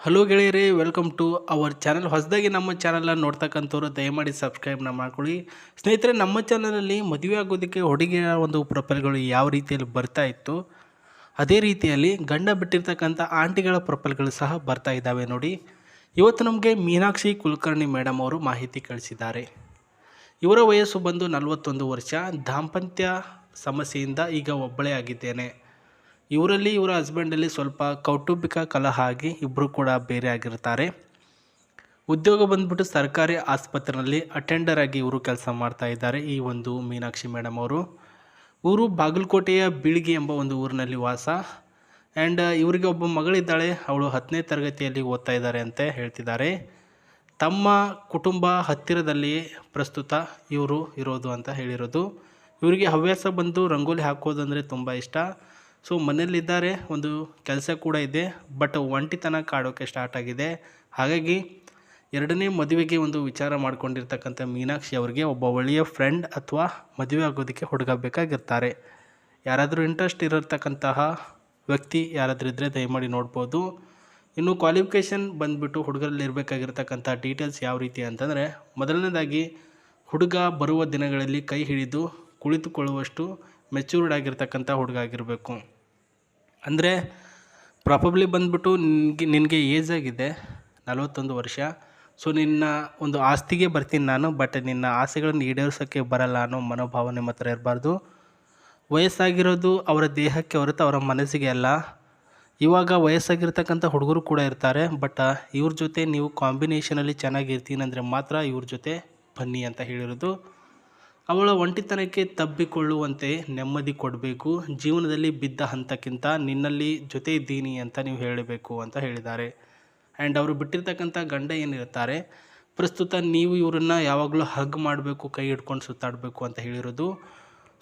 Hello ಗೆಳೆಯರೇ, welcome to our channel. ಹೊಸದಾಗಿ ನಮ್ಮ ಚಾನಲ್ನ ನೋಡ್ತಕ್ಕಂಥವ್ರು ದಯಮಾಡಿ ಸಬ್ಸ್ಕ್ರೈಬ್ನ ಮಾಡ್ಕೊಳ್ಳಿ. ಸ್ನೇಹಿತರೆ, ನಮ್ಮ ಚಾನಲಲ್ಲಿ ಮದುವೆ ಆಗೋದಕ್ಕೆ ಹುಡುಗಿಯ ಒಂದು ಪ್ರೊಫೈಲ್ಗಳು ಯಾವ ರೀತಿಯಲ್ಲಿ ಬರ್ತಾ ಇತ್ತು, ಅದೇ ರೀತಿಯಲ್ಲಿ ಗಂಡ ಬಿಟ್ಟಿರ್ತಕ್ಕಂಥ ಆಂಟಿಗಳ ಪ್ರೊಫೈಲ್ಗಳು ಸಹ ಬರ್ತಾ ಇದ್ದಾವೆ ನೋಡಿ. ಇವತ್ತು ನಮಗೆ ಮೀನಾಕ್ಷಿ ಕುಲಕರ್ಣಿ ಮೇಡಮ್ ಅವರು ಮಾಹಿತಿ ಕಳಿಸಿದ್ದಾರೆ. ಇವರ ವಯಸ್ಸು ಬಂದು 41 ವರ್ಷ. ದಾಂಪತ್ಯ ಸಮಸ್ಯೆಯಿಂದ ಈಗ ಒಬ್ಬಳೇ ಆಗಿದ್ದೇನೆ. ಇವರಲ್ಲಿ ಇವರ ಹಸ್ಬೆಂಡಲ್ಲಿ ಸ್ವಲ್ಪ ಕೌಟುಂಬಿಕ ಕಲಹ ಆಗಿ ಇಬ್ಬರು ಕೂಡ ಬೇರೆ ಆಗಿರ್ತಾರೆ. ಉದ್ಯೋಗ ಬಂದ್ಬಿಟ್ಟು ಸರ್ಕಾರಿ ಆಸ್ಪತ್ರೆಯಲ್ಲಿ ಅಟೆಂಡರ್ ಆಗಿ ಇವರು ಕೆಲಸ ಮಾಡ್ತಾ ಇದ್ದಾರೆ. ಈ ಒಂದು ಮೀನಾಕ್ಷಿ ಮೇಡಮ್ ಅವರು ಊರು ಬಾಗಲಕೋಟೆಯ ಬೀಳ್ಗಿ ಎಂಬ ಒಂದು ಊರಿನಲ್ಲಿ ವಾಸ. ಆ್ಯಂಡ್ ಇವರಿಗೆ ಒಬ್ಬ ಮಗಳಿದ್ದಾಳೆ. ಅವಳು 10ನೇ ತರಗತಿಯಲ್ಲಿ ಓದ್ತಾ ಇದ್ದಾರೆ ಅಂತ ಹೇಳ್ತಿದ್ದಾರೆ. ತಮ್ಮ ಕುಟುಂಬ ಹತ್ತಿರದಲ್ಲಿಯೇ ಪ್ರಸ್ತುತ ಇವರು ಇರೋದು ಅಂತ ಹೇಳಿರೋದು. ಇವರಿಗೆ ಹವ್ಯಾಸ ಬಂದು ರಂಗೋಲಿ ಹಾಕೋದಂದರೆ ತುಂಬ ಇಷ್ಟ. ಸೊ ಮನೆಯಲ್ಲಿದ್ದಾರೆ, ಒಂದು ಕೆಲಸ ಕೂಡ ಇದೆ, ಬಟ್ ಒಂಟಿತನ ಕಾಡೋಕ್ಕೆ ಸ್ಟಾರ್ಟ್ ಆಗಿದೆ. ಹಾಗಾಗಿ ಎರಡನೇ ಮದುವೆಗೆ ಒಂದು ವಿಚಾರ ಮಾಡ್ಕೊಂಡಿರ್ತಕ್ಕಂಥ ಮೀನಾಕ್ಷಿ ಅವರಿಗೆ ಒಬ್ಬ ಒಳ್ಳೆಯ ಫ್ರೆಂಡ್ ಅಥವಾ ಮದುವೆ ಆಗೋದಕ್ಕೆ ಹುಡುಗ ಬೇಕಾಗಿರ್ತಾರೆ. ಯಾರಾದರೂ ಇಂಟ್ರೆಸ್ಟ್ ಇರತಕ್ಕಂತಹ ವ್ಯಕ್ತಿ ಯಾರಾದರೂ ಇದ್ದರೆ ದಯಮಾಡಿ ನೋಡ್ಬೋದು. ಇನ್ನು ಕ್ವಾಲಿಫಿಕೇಷನ್ ಬಂದುಬಿಟ್ಟು ಹುಡುಗರಲ್ಲಿ ಇರಬೇಕಾಗಿರ್ತಕ್ಕಂಥ ಡೀಟೇಲ್ಸ್ ಯಾವ ರೀತಿ ಅಂತಂದರೆ, ಮೊದಲನೇದಾಗಿ ಹುಡುಗ ಬರುವ ದಿನಗಳಲ್ಲಿ ಕೈ ಹಿಡಿದು ಕುಳಿತುಕೊಳ್ಳುವಷ್ಟು ಮೆಚ್ಯೂರ್ಡ್ ಆಗಿರ್ತಕ್ಕಂಥ ಹುಡುಗ ಆಗಿರಬೇಕು. ಅಂದರೆ ಪ್ರಾಬಬ್ಲಿ ಬಂದುಬಿಟ್ಟು ನಿನಗೆ ಏಜ್ ಆಗಿದೆ 41 ವರ್ಷ. ಸೊ ನಿನ್ನ ಒಂದು ಆಸ್ತಿಗೆ ಬರ್ತೀನಿ ನಾನು, ಬಟ್ ನಿನ್ನ ಆಸೆಗಳನ್ನು ಈಡೇರಿಸೋಕ್ಕೆ ಬರಲ್ಲ ಅನ್ನೋ ಮನೋಭಾವ ನಿಮ್ಮ ಹತ್ರ ಇರಬಾರ್ದು. ವಯಸ್ಸಾಗಿರೋದು ಅವರ ದೇಹಕ್ಕೆ ಹೊರತು ಅವರ ಮನಸ್ಸಿಗೆ ಅಲ್ಲ. ಇವಾಗ ವಯಸ್ಸಾಗಿರ್ತಕ್ಕಂಥ ಹುಡುಗರು ಕೂಡ ಇರ್ತಾರೆ, ಬಟ್ ಇವ್ರ ಜೊತೆ ನೀವು ಕಾಂಬಿನೇಷನಲ್ಲಿ ಚೆನ್ನಾಗಿರ್ತೀನಿ ಅಂದರೆ ಮಾತ್ರ ಇವ್ರ ಜೊತೆ ಬನ್ನಿ ಅಂತ ಹೇಳಿರೋದು. ಅವಳ ಒಂಟಿತನಕ್ಕೆ ತಬ್ಬಿಕೊಳ್ಳುವಂತೆ ನೆಮ್ಮದಿ ಕೊಡಬೇಕು. ಜೀವನದಲ್ಲಿ ಬಿದ್ದ ಹಂತಕ್ಕಿಂತ ನಿನ್ನಲ್ಲಿ ಜೊತೆ ಇದ್ದೀನಿ ಅಂತ ನೀವು ಹೇಳಬೇಕು ಅಂತ ಹೇಳಿದ್ದಾರೆ. ಆ್ಯಂಡ್ ಅವರು ಬಿಟ್ಟಿರ್ತಕ್ಕಂಥ ಗಂಡ ಏನಿರ್ತಾರೆ ಪ್ರಸ್ತುತ ನೀವು ಇವರನ್ನು ಯಾವಾಗಲೂ ಹಗ್ ಮಾಡಬೇಕು, ಕೈ ಹಿಡ್ಕೊಂಡು ಸುತ್ತಾಡಬೇಕು ಅಂತ ಹೇಳಿರೋದು.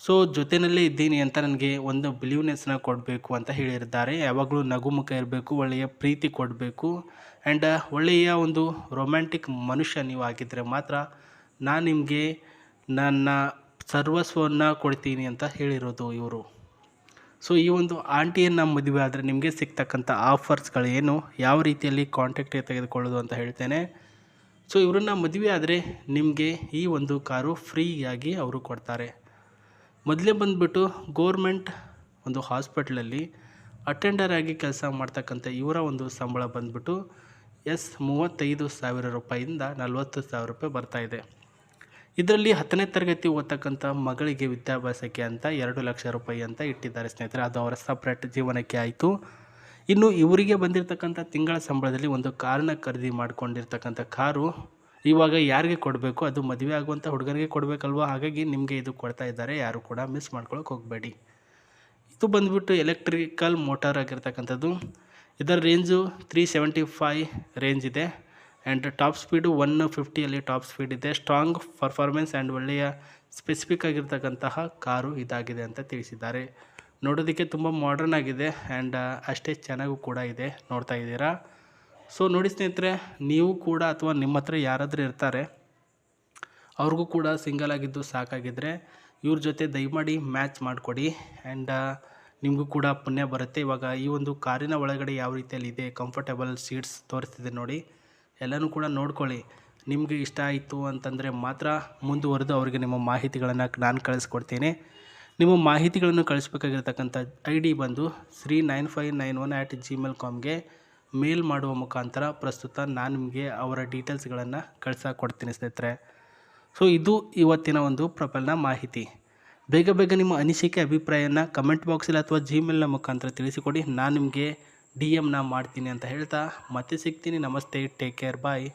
ಸೊ ಜೊತೆಯಲ್ಲೇ ಇದ್ದೀನಿ ಅಂತ ನನಗೆ ಒಂದು ಬಿಲೀವ್ನೆಸ್ನ ಕೊಡಬೇಕು ಅಂತ ಹೇಳಿದ್ದಾರೆ. ಯಾವಾಗಲೂ ನಗುಮುಖ ಇರಬೇಕು, ಒಳ್ಳೆಯ ಪ್ರೀತಿ ಕೊಡಬೇಕು. ಆ್ಯಂಡ್ ಒಳ್ಳೆಯ ಒಂದು ರೊಮ್ಯಾಂಟಿಕ್ ಮನುಷ್ಯ ನೀವು ಆಗಿದ್ದರೆ ಮಾತ್ರ ನಾನು ನಿಮಗೆ ನನ್ನ ಸರ್ವಸ್ವವನ್ನು ಕೊಡ್ತೀನಿ ಅಂತ ಹೇಳಿರೋದು ಇವರು. ಸೊ ಈ ಒಂದು ಆಂಟಿಯನ್ನು ಮದುವೆ ಆದರೆ ನಿಮಗೆ ಸಿಗ್ತಕ್ಕಂಥ ಆಫರ್ಸ್ಗಳೇನು, ಯಾವ ರೀತಿಯಲ್ಲಿ ಕಾಂಟ್ಯಾಕ್ಟ್ ತೆಗೆದುಕೊಳ್ಳೋದು ಅಂತ ಹೇಳ್ತೇನೆ. ಸೊ ಇವರನ್ನು ಮದುವೆ ಆದರೆ ನಿಮಗೆ ಈ ಒಂದು ಕಾರು ಫ್ರೀಯಾಗಿ ಅವರು ಕೊಡ್ತಾರೆ. ಮೊದಲೇ ಬಂದುಬಿಟ್ಟು ಗೋರ್ಮೆಂಟ್ ಒಂದು ಹಾಸ್ಪಿಟ್ಲಲ್ಲಿ ಅಟೆಂಡರ್ ಆಗಿ ಕೆಲಸ ಮಾಡ್ತಕ್ಕಂಥ ಇವರ ಒಂದು ಸಂಬಳ ಬಂದುಬಿಟ್ಟು 35,000 ರೂಪಾಯಿಂದ 40,000 ರೂಪಾಯಿ ಬರ್ತಾಯಿದೆ. ಇದರಲ್ಲಿ 10ನೇ ತರಗತಿ ಓದ್ತಕ್ಕಂಥ ಮಗಳಿಗೆ ವಿದ್ಯಾಭ್ಯಾಸಕ್ಕೆ ಅಂತ 2 ಲಕ್ಷ ರೂಪಾಯಿ ಅಂತ ಇಟ್ಟಿದ್ದಾರೆ ಸ್ನೇಹಿತರೆ. ಅದು ಅವರ ಸಪ್ರೇಟ್ ಜೀವನಕ್ಕೆ ಆಯಿತು. ಇನ್ನು ಇವರಿಗೆ ಬಂದಿರತಕ್ಕಂಥ ತಿಂಗಳ ಸಂಬಳದಲ್ಲಿ ಒಂದು ಕಾರನ್ನ ಖರೀದಿ ಮಾಡಿಕೊಂಡಿರ್ತಕ್ಕಂಥ ಕಾರು ಇವಾಗ ಯಾರಿಗೆ ಕೊಡಬೇಕು, ಅದು ಮದುವೆ ಆಗುವಂಥ ಹುಡುಗರಿಗೆ ಕೊಡಬೇಕಲ್ವ. ಹಾಗಾಗಿ ನಿಮಗೆ ಇದು ಕೊಡ್ತಾ ಇದ್ದಾರೆ, ಯಾರು ಕೂಡ ಮಿಸ್ ಮಾಡ್ಕೊಳ್ಳೋಕೆ ಹೋಗಬೇಡಿ. ಇದು ಬಂದುಬಿಟ್ಟು ಎಲೆಕ್ಟ್ರಿಕಲ್ ಮೋಟಾರ್ ಆಗಿರ್ತಕ್ಕಂಥದ್ದು. ಇದರ ರೇಂಜು 375 ರೇಂಜ್ ಇದೆ. And top speed 150 top speed ಇದೆ. ಸ್ಟ್ರಾಂಗ್ ಪರ್ಫಾರ್ಮೆನ್ಸ್ ಆ್ಯಂಡ್ ಒಳ್ಳೆಯ ಸ್ಪೆಸಿಫಿಕ್ ಆಗಿರ್ತಕ್ಕಂತಹ ಕಾರು ಇದಾಗಿದೆ ಅಂತ ತಿಳಿಸಿದ್ದಾರೆ. ನೋಡೋದಕ್ಕೆ ತುಂಬ ಮಾಡರ್ನ್ ಆಗಿದೆ ಆ್ಯಂಡ್ ಅಷ್ಟೇ ಚೆನ್ನಾಗೂ ಕೂಡ ಇದೆ, ನೋಡ್ತಾ ಇದ್ದೀರಾ. ಸೊ ನೋಡಿ ಸ್ನೇಹಿತರೆ, ನೀವು ಕೂಡ ಅಥವಾ ನಿಮ್ಮ ಹತ್ರ ಯಾರಾದರೂ ಇರ್ತಾರೆ, ಅವ್ರಿಗೂ ಕೂಡ ಸಿಂಗಲ್ ಆಗಿದ್ದು ಸಾಕಾಗಿದ್ದರೆ ಇವ್ರ ಜೊತೆ ದಯಮಾಡಿ ಮ್ಯಾಚ್ ಮಾಡಿಕೊಡಿ. ಆ್ಯಂಡ್ ನಿಮಗೂ ಕೂಡ ಪುಣ್ಯ ಬರುತ್ತೆ. ಇವಾಗ ಈ ಒಂದು ಕಾರಿನ ಒಳಗಡೆ ಯಾವ ರೀತಿಯಲ್ಲಿ ಇದೆ, ಕಂಫರ್ಟೇಬಲ್ ಸೀಟ್ಸ್ ತೋರಿಸ್ತಿದೆ ನೋಡಿ, ಎಲ್ಲನೂ ಕೂಡ ನೋಡ್ಕೊಳ್ಳಿ. ನಿಮಗೆ ಇಷ್ಟ ಆಯಿತು ಅಂತಂದರೆ ಮಾತ್ರ ಮುಂದುವರೆದು ಅವರಿಗೆ ನಿಮ್ಮ ಮಾಹಿತಿಗಳನ್ನು ನಾನು ಕಳಿಸ್ಕೊಡ್ತೀನಿ. ನಿಮ್ಮ ಮಾಹಿತಿಗಳನ್ನು ಕಳಿಸ್ಬೇಕಾಗಿರ್ತಕ್ಕಂಥ ID ಬಂದು sri9591@gmail.comಗೆ ಮೇಲ್ ಮಾಡುವ ಮುಖಾಂತರ ಪ್ರಸ್ತುತ ನಾನು ನಿಮಗೆ ಅವರ ಡೀಟೇಲ್ಸ್ಗಳನ್ನು ಕಳಿಸ್ಕೊಡ್ತೀನಿ ಸ್ನೇಹಿತರೆ. ಸೊ ಇದು ಇವತ್ತಿನ ಒಂದು ಪ್ರೊಫೈಲ್ನ ಮಾಹಿತಿ. ಬೇಗ ಬೇಗ ನಿಮ್ಮ ಅನಿಸಿಕೆ ಅಭಿಪ್ರಾಯನ ಕಮೆಂಟ್ ಬಾಕ್ಸಲ್ಲಿ ಅಥವಾ ಜಿಮೇಲ್ನ ಮುಖಾಂತರ ತಿಳಿಸಿಕೊಡಿ. ನಾನು ನಿಮಗೆ DM ಮಾಡ್ತೀನಿ ಅಂತ ಹೇಳ್ತಾ ಮತ್ತೆ ಸಿಗ್ತೀನಿ. ನಮಸ್ತೆ, ಟೇಕ್ ಕೇರ್, ಬಾಯ್.